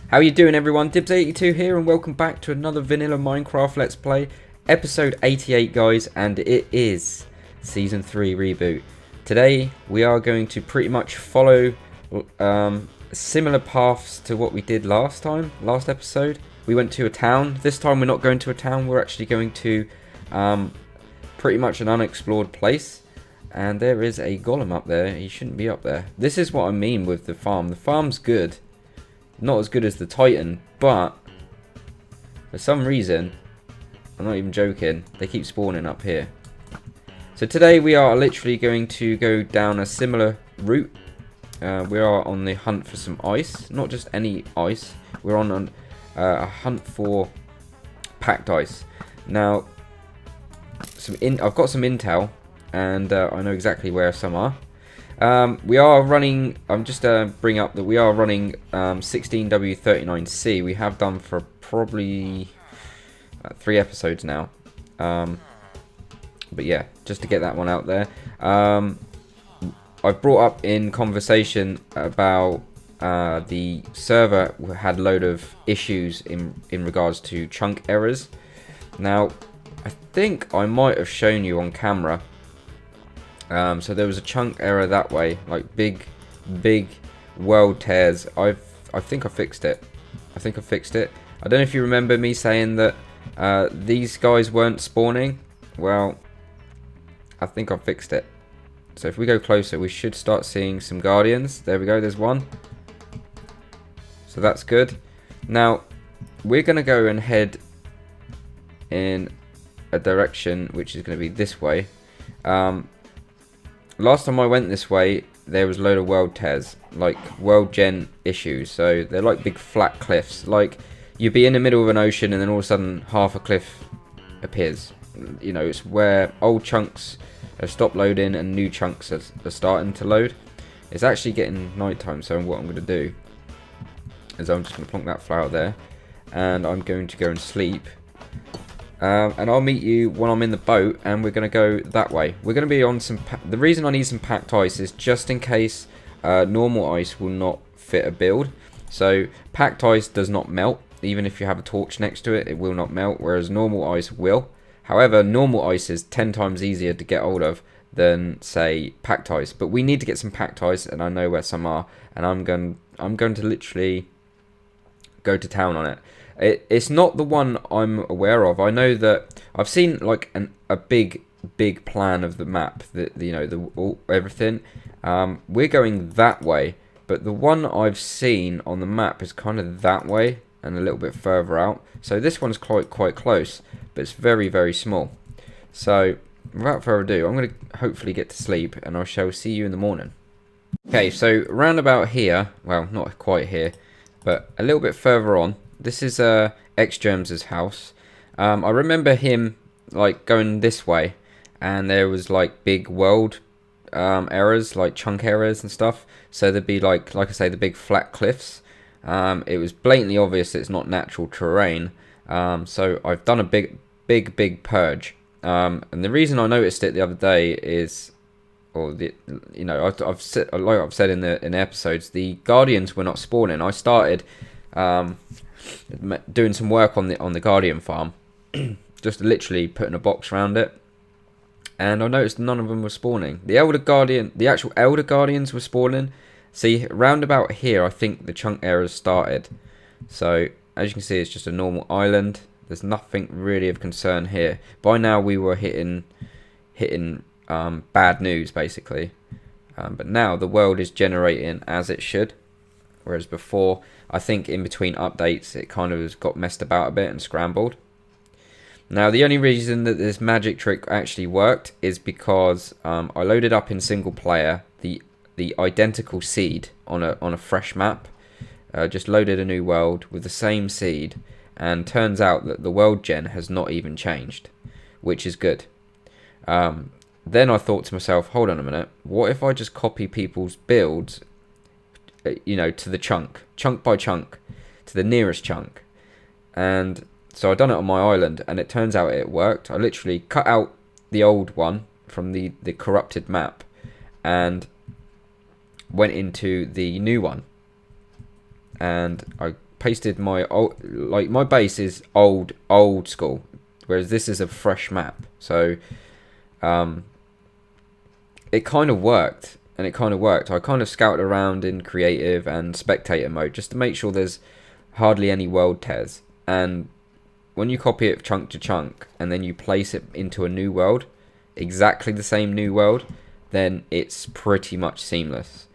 How you doing, everyone? Dibs82 here, and welcome back to another vanilla Minecraft Let's Play, episode 88, guys, and it is season 3 reboot. Today we are going to pretty much follow similar paths to what we did last episode. We went to a town. This time we're not going to a town. We're actually going to pretty much an unexplored place. And there is a golem up there. He shouldn't be up there. This is what I mean with the farm. The farm's good. Not as good as the Titan, but for some reason, I'm not even joking, they keep spawning up here. So today we are literally going to go down a similar route. We are on the hunt for some ice, not just any ice. We're on a hunt for packed ice. Now, I've got some intel, and I know exactly where some are. We are running, I'm just bring up that we are running 16W39C. We have done for probably 3 episodes now. But yeah, just to get that one out there. I've brought up in conversation about the server had a load of issues in regards to chunk errors. Now, I think I might have shown you on camera. So there was a chunk error that way, like big world tears. I think I fixed it. I don't know if you remember me saying that these guys weren't spawning. Well, I think I fixed it. So if we go closer, we should start seeing some guardians. There we go, there's one. So that's good. Now, we're going to go and head in a direction which is going to be this way. Last time I went this way, there was a load of world tears, like world gen issues. So they're like big flat cliffs. Like you'd be in the middle of an ocean and then all of a sudden half a cliff appears. You know, it's where old chunks have stopped loading and new chunks are starting to load. It's actually getting nighttime, so what I'm going to do is I'm just going to plonk that flower there, and I'm going to go and sleep. And I'll meet you when I'm in the boat, and we're going to go that way. We're going to be on some... The reason I need some packed ice is just in case normal ice will not fit a build. So packed ice does not melt. Even if you have a torch next to it, it will not melt, whereas normal ice will. However, normal ice is 10 times easier to get hold of than, say, packed ice. But we need to get some packed ice, and I know where some are. And I'm going to literally go to town on it. It's not the one I'm aware of. I know that I've seen like a big plan of the map, that you know, everything. We're going that way, but the one I've seen on the map is kind of that way and a little bit further out. So this one's quite close, but it's very small. So without further ado, I'm going to hopefully get to sleep, and I shall see you in the morning. Okay, so round about here, well, not quite here, but a little bit further on. This is X-Germs' house. I remember him like going this way, and there was like big world errors, like chunk errors and stuff. So there'd be like I say, the big flat cliffs. It was blatantly obvious that it's not natural terrain. So I've done a big purge. And the reason I noticed it the other day is, you know, I've said, like I've said in the episodes, the guardians were not spawning. I started doing some work on the guardian farm, just literally putting a box around it, and I noticed none of them were spawning. The actual elder guardians were spawning. See, round about here, I think the chunk errors started. So as you can see, it's just a normal island. There's nothing really of concern here. By now we were hitting bad news basically, but now the world is generating as it should. Whereas before, I think in between updates, it kind of got messed about a bit and scrambled. Now, the only reason that this magic trick actually worked is because I loaded up in single player the identical seed on a fresh map. Just loaded a new world with the same seed, and turns out that the world gen has not even changed, which is good. Then I thought to myself, hold on a minute, what if I just copy people's builds, you know, to the chunk by chunk, to the nearest chunk? And so I done it on my island, and it turns out it worked. I literally cut out the old one from the corrupted map and went into the new one, and I pasted my old, like my base is old school, whereas this is a fresh map. So it kind of worked, and it kind of worked. I kind of scouted around in creative and spectator mode just to make sure there's hardly any world tears. And when you copy it chunk to chunk and then you place it into a new world, exactly the same new world, then it's pretty much seamless.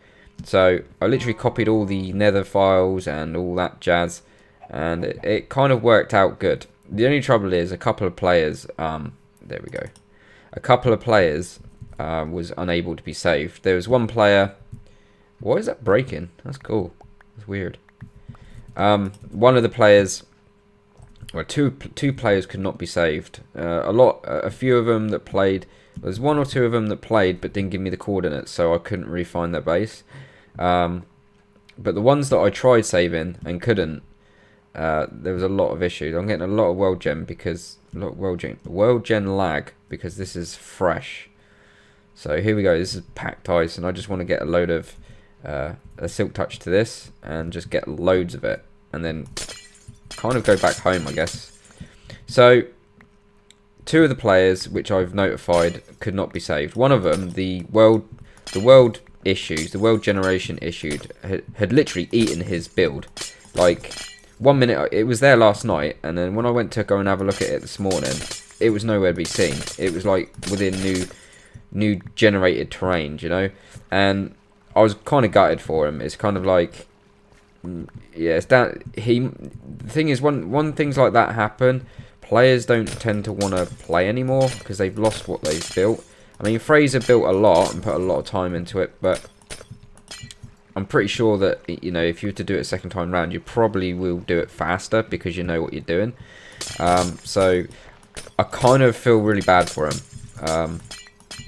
So I literally copied all the nether files and all that jazz, and it kind of worked out good. The only trouble is a couple of players, there we go, a couple of players was unable to be saved. There was one player, why is that breaking? That's cool, that's weird. One of the players, well, two players could not be saved. A few of them that played, there's one or two of them that played but didn't give me the coordinates, so I couldn't really find their base. But the ones that I tried saving and couldn't, there was a lot of issues. I'm getting a lot of world gen lag because this is fresh. So here we go. This is packed ice, and I just want to get a load of a silk touch to this and just get loads of it, and then kind of go back home, I guess. So two of the players which I've notified could not be saved. One of them, the world generation issued, had literally eaten his build. Like 1 minute, it was there last night, and then when I went to go and have a look at it this morning, it was nowhere to be seen. It was like within new generated terrain, you know, and I was kind of gutted for him. It's kind of like, yeah, it's down. The thing is, when things like that happen, players don't tend to want to play anymore because they've lost what they've built. I mean, Fraser built a lot and put a lot of time into it, but I'm pretty sure that, you know, if you were to do it a second time round, you probably will do it faster because you know what you're doing. So I kind of feel really bad for him,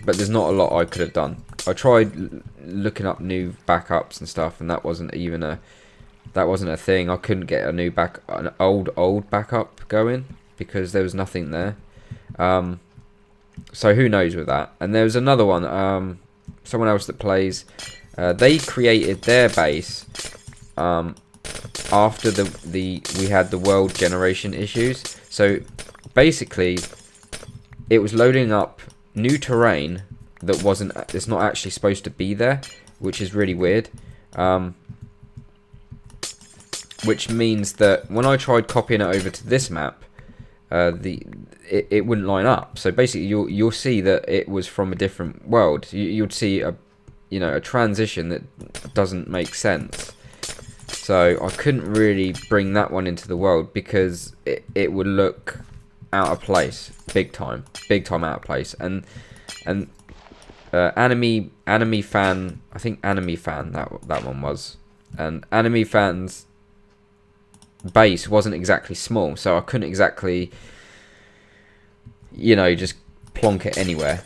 but there's not a lot I could have done. I tried looking up new backups and stuff, and that wasn't a thing. I couldn't get an old backup going because there was nothing there. So who knows with that. And there was another one, someone else that plays, they created their base after we had the world generation issues. So basically it was loading up new terrain that it's not actually supposed to be there, which is really weird. Which means that when I tried copying it over to this map, it wouldn't line up. So basically you'll see that it was from a different world. You'd see a transition that doesn't make sense. So I couldn't really bring that one into the world because it would look out of place, big time out of place. And anime fan, I think anime fan that one was, and anime fans base wasn't exactly small, so I couldn't exactly, you know, just plonk it anywhere.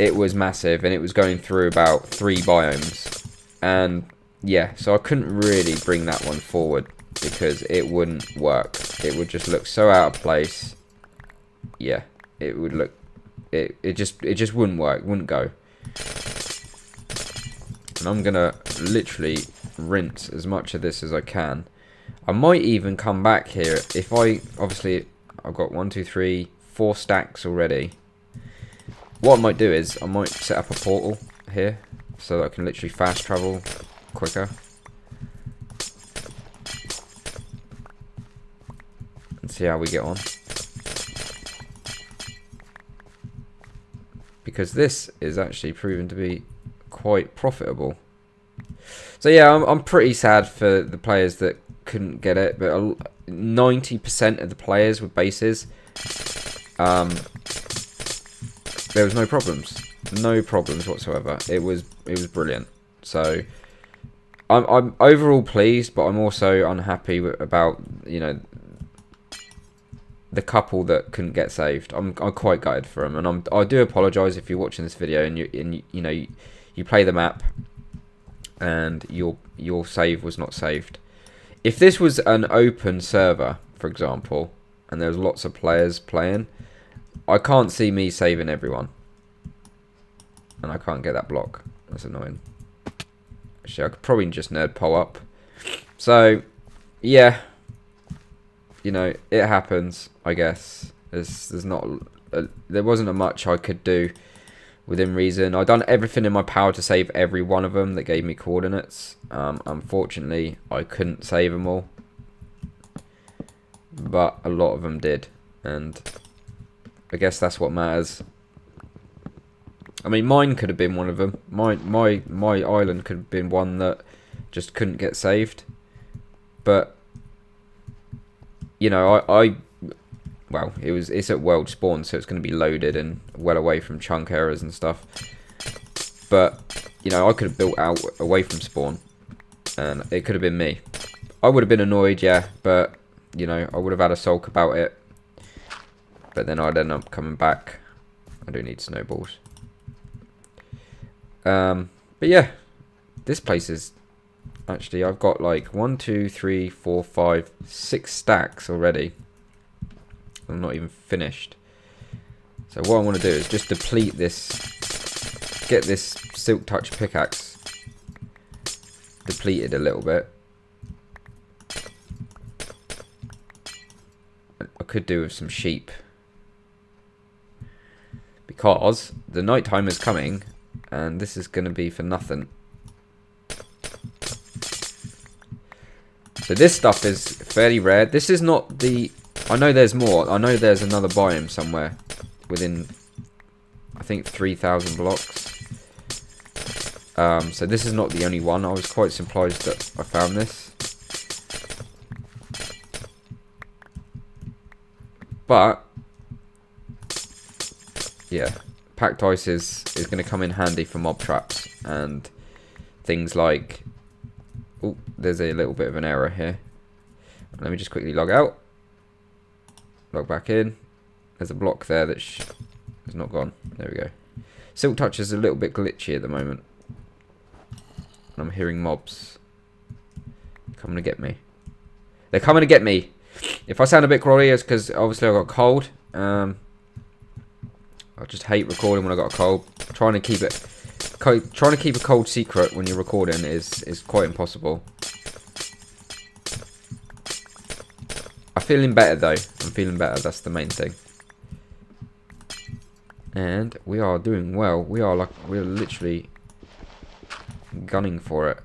It was massive, and it was going through about 3 biomes, and yeah, so I couldn't really bring that one forward because it wouldn't work. It would just look so out of place. Yeah, it would look, it just wouldn't work, wouldn't go. And I'm gonna literally rinse as much of this as I can. I might even come back here if obviously I've got 1, 2, 3, 4 stacks already. What I might do is I might set up a portal here so that I can literally fast travel quicker. And see how we get on. Because this is actually proven to be quite profitable. So yeah, I'm pretty sad for the players that couldn't get it, but 90% of the players with bases, there was no problems whatsoever. It was brilliant. So I'm overall pleased, but I'm also unhappy about, you know, the couple that couldn't get saved. I'm quite gutted for them, and I do apologise if you're watching this video and you know you play the map and your save was not saved. If this was an open server, for example, and there was lots of players playing, I can't see me saving everyone, and I can't get that block. That's annoying. Actually, I could probably just nerd pole up. So yeah, you know, it happens, I guess. There's not... there wasn't much I could do within reason. I've done everything in my power to save every one of them that gave me coordinates. Unfortunately, I couldn't save them all. But a lot of them did. And I guess that's what matters. I mean, mine could have been one of them. My island could have been one that just couldn't get saved. But, you know, well, it's at world spawn, so it's going to be loaded and well away from chunk errors and stuff. But, you know, I could have built out away from spawn, and it could have been me. I would have been annoyed, yeah, but, you know, I would have had a sulk about it. But then I'd end up coming back. I do need snowballs. But yeah, this place is actually, I've got like 1, 2, 3, 4, 5, 6 stacks already. I'm not even finished. So what I want to do is just deplete this, get this silk touch pickaxe depleted a little bit. I could do with some sheep, because the night time is coming and this is going to be for nothing. So this stuff is fairly rare. This is not the... I know there's more. I know there's another biome somewhere within, I think, 3,000 blocks. So this is not the only one. I was quite surprised that I found this. But, yeah, packed ice is going to come in handy for mob traps and things like... Oh, there's a little bit of an error here. Let me just quickly log out. Log back in. There's a block there that is not gone. There we go. Silk touch is a little bit glitchy at the moment. And I'm hearing mobs coming to get me. They're coming to get me. If I sound a bit groggy, it's because obviously I got a cold. I just hate recording when I got a cold. Trying to keep a cold secret when you're recording is quite impossible. I'm feeling better though. I'm feeling better. That's the main thing. And we are doing well. We're literally gunning for it.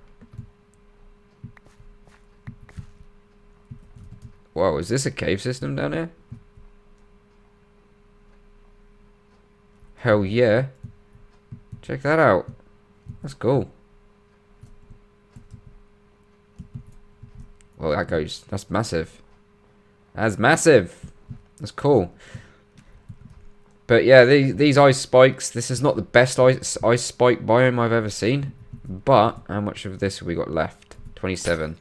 Whoa, is this a cave system down here? Hell yeah. Check that out. That's cool. Well, that's massive. That's massive. That's cool. But yeah, these ice spikes, this is not the best ice spike biome I've ever seen. But how much of this have we got left? 27.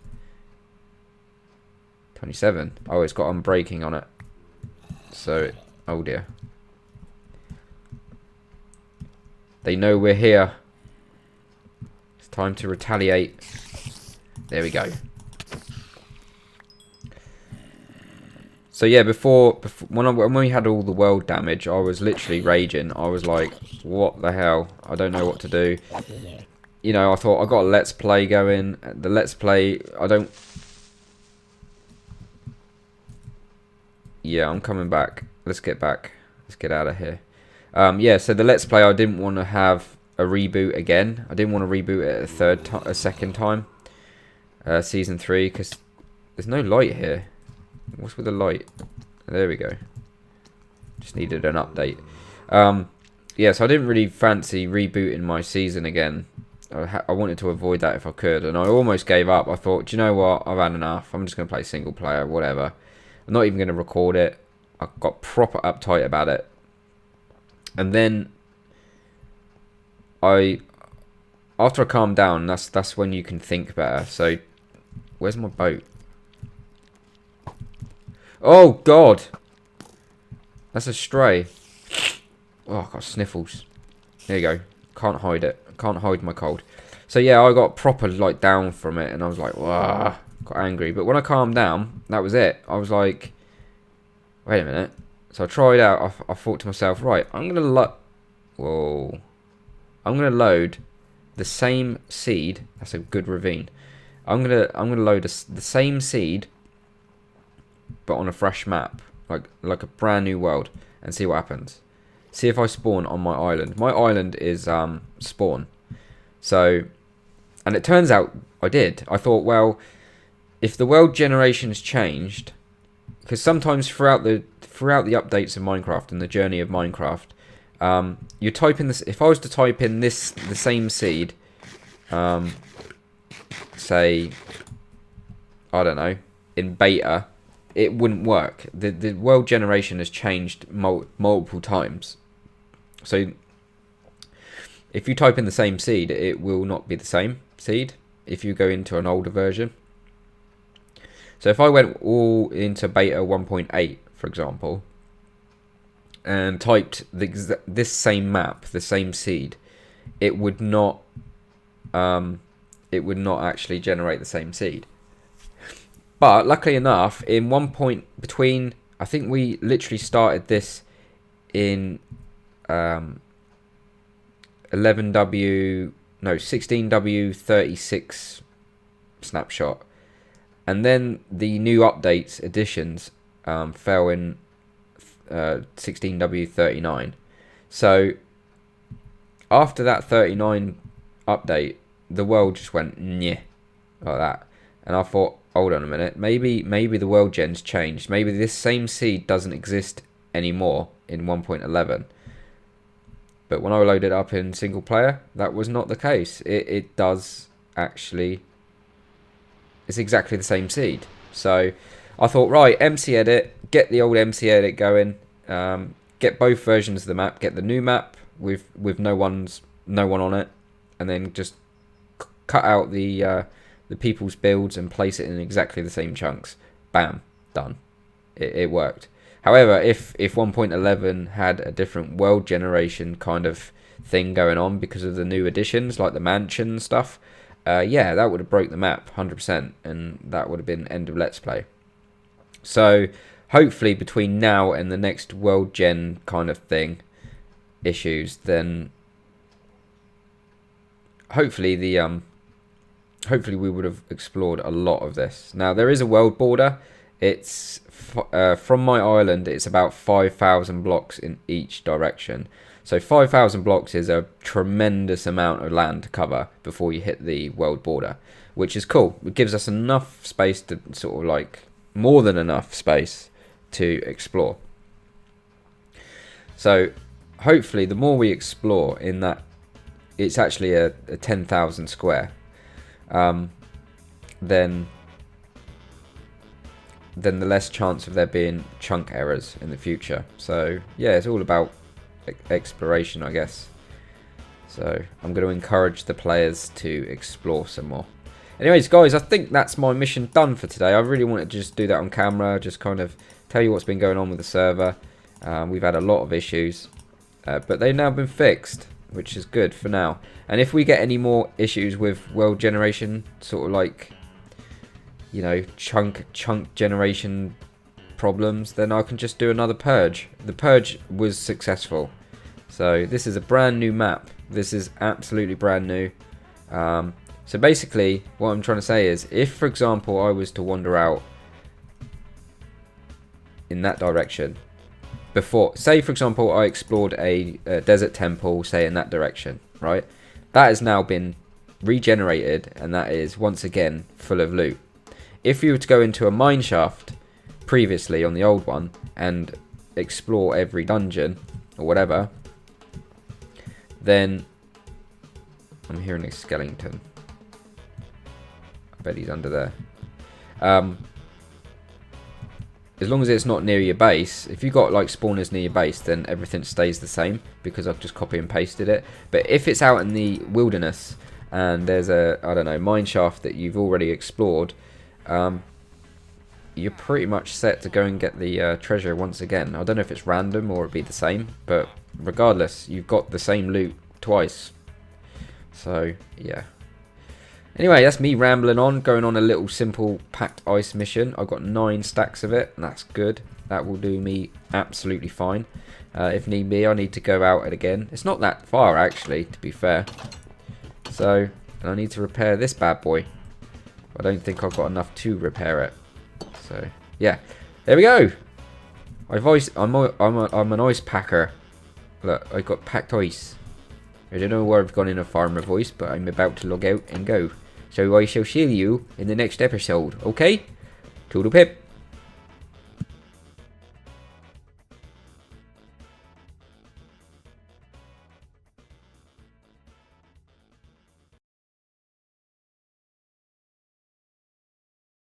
27. Oh, it's got unbreaking on it. So, oh dear. They know we're here. It's time to retaliate. There we go. So yeah, before when we had all the world damage, I was literally raging. I was like, what the hell? I don't know what to do. You know, I thought I got a let's play going. The let's play, I don't... Yeah, I'm coming back. Let's get back. Let's get out of here. Yeah, so the let's play, I didn't want to have a reboot again. I didn't want to reboot it a second time. Season 3, because there's no light here. What's with the light? There we go. Just needed an update. Yeah, so I didn't really fancy rebooting my season again. I wanted to avoid that if I could, and I almost gave up. I thought, do you know what? I've had enough. I'm just going to play single player, whatever. I'm not even going to record it. I got proper uptight about it. And then after I calmed down, that's when you can think better. So, where's my boat? Oh God, that's a stray. Oh, I got sniffles. There you go. Can't hide it. Can't hide my cold. So yeah, I got proper like down from it, and I was like, wow, got angry. But when I calmed down, that was it. I was like, wait a minute. So I tried out. I thought to myself, right, I'm gonna load the same seed. That's a good ravine. I'm gonna load the same seed but on a fresh map, like a brand new world, and see what happens. See if I spawn on my island. My island is spawn. So, and it turns out I did. I thought, well, if the world generation's changed, because sometimes throughout the updates of Minecraft and the journey of Minecraft, you type in this. If I was to type in the same seed, say, I don't know, in beta, it wouldn't work. The world generation has changed multiple times. So if you type in the same seed, it will not be the same seed if you go into an older version. So if I went all into beta 1.8, for example, and typed this same map, the same seed, it would not actually generate the same seed. But luckily enough, in one point between, I think we literally started this in 16W36 snapshot, and then the new updates additions fell in 16W39. So after that 39 update, the world just went nyeh, like that, and I thought, hold on a minute, maybe the world gen's changed. Maybe this same seed doesn't exist anymore in 1.11. But when I loaded it up in single player, that was not the case. It does actually, it's exactly the same seed. So I thought, right, MC edit, get the old MC edit going, get both versions of the map, get the new map with no one on it, and then just cut out the people's builds and place it in exactly the same chunks. Bam, done. It worked. However, if 1.11 had a different world generation kind of thing going on because of the new additions, like the mansion and stuff, yeah, that would have broke the map 100%, and that would have been end of Let's Play. So hopefully between now and the next world gen kind of thing issues, then hopefully hopefully we would have explored a lot of this. Now there is a world border. It's from my island, it's about 5,000 blocks in each direction. So 5,000 blocks is a tremendous amount of land to cover before you hit the world border, which is cool. It gives us enough space to sort of like, more than enough space to explore. So hopefully the more we explore in that, it's actually a 10,000 square, then the less chance of there being chunk errors in the future. So yeah, it's all about exploration, I guess. So I'm going to encourage the players to explore some more. Anyways, guys, I think that's my mission done for today. I really wanted to just do that on camera, just kind of tell you what's been going on with the server. We've had a lot of issues, but they've now been fixed, which is good for now. And if we get any more issues with world generation, sort of like, you know, chunk generation problems, then I can just do another purge. The purge was successful. So this is a brand new map. This is absolutely brand new. So basically what I'm trying to say is, if for example I was to wander out in that direction before, say for example I explored a desert temple, say in that direction, right? That has now been regenerated, and that is once again full of loot. If you were to go into a mine shaft previously on the old one and explore every dungeon or whatever, then I'm hearing a skeleton. I bet he's under there. As long as it's not near your base, if you've got like spawners near your base, then everything stays the same because I've just copy and pasted it. But if it's out in the wilderness and there's a, I don't know, mine shaft that you've already explored, you're pretty much set to go and get the treasure once again. I don't know if it's random or it'd be the same, but regardless, you've got the same loot twice. So yeah. Anyway, that's me rambling on, going on a little simple packed ice mission. I've got 9 stacks of it, and that's good. That will do me absolutely fine. If need be, I need to go out it again. It's not that far actually, to be fair. So, and I need to repair this bad boy. I don't think I've got enough to repair it. So, yeah. There we go. I'm an ice packer. Look, I got packed ice. I don't know where I've gone in a farmer voice, but I'm about to log out and go. So I shall see you in the next episode, okay? Toodle pip.